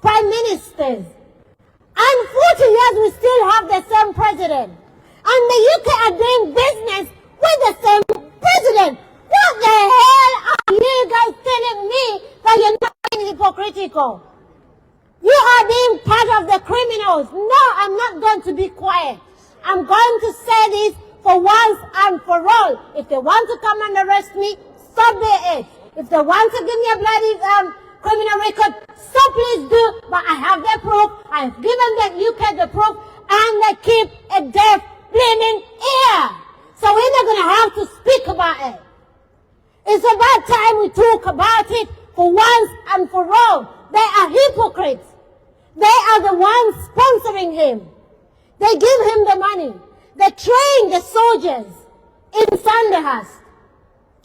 prime ministers. And 40 years we still have the same president. And the UK are doing business with the same president. What the hell are you guys telling me that you're not being hypocritical? You are being part of the criminals. No, I'm not going to be quiet. I'm going to say this for once and for all. If they want to come and arrest me, so be it. If they want to give me a bloody criminal record, so please do. But I have the proof. I've given the UK the proof, and they keep a deaf, blaming ear. So we're not going to have to speak about it. It's about time we talk about it for once and for all. They are hypocrites. They are the ones sponsoring him. They give him the money. They train the soldiers in Sandhurst.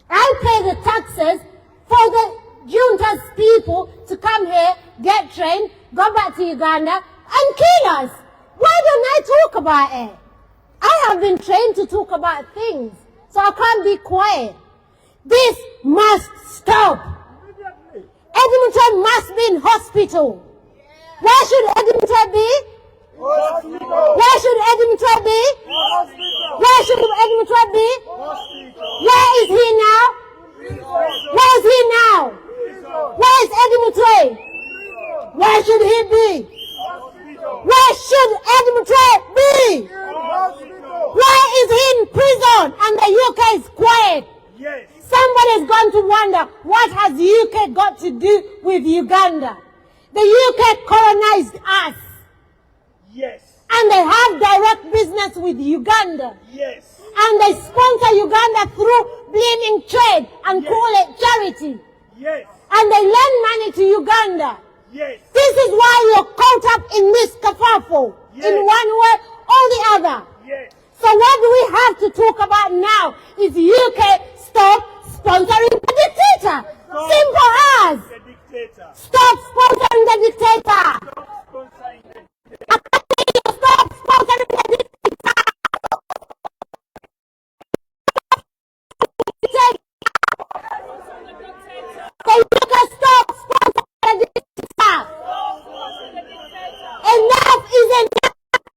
I pay the taxes for the junta's people to come here, get trained, go back to Uganda, and kill us. Why don't I talk about it? I have been trained to talk about things, so I can't be quiet. This must stop. Eddy Mutwe must be in hospital. Where should Eddy Mutwe be? Hospital. Where should Eddy Mutwe be? Hospital. Where should Eddy Mutwe be? Hospital. Where is he now? Where is he now? Where is Eddy Mutwe? Where should he be? Where should Eddy Mutwe be? Why is he in prison and the UK is quiet? Yes. Somebody's going to wonder, what has the UK got to do with Uganda? The UK colonized us. Yes. And they have direct business with Uganda. Yes. And they sponsor Uganda through blaming trade and Yes. call it charity. Yes. And they lend money to Uganda. Yes. This is why you're caught up in this kerfuffle, Yes. in one way or the other. Yes. So what do we have to talk about now is UK stop sponsoring the dictator. Stop. Simple as. The dictator. Stop sponsoring the dictator. Stop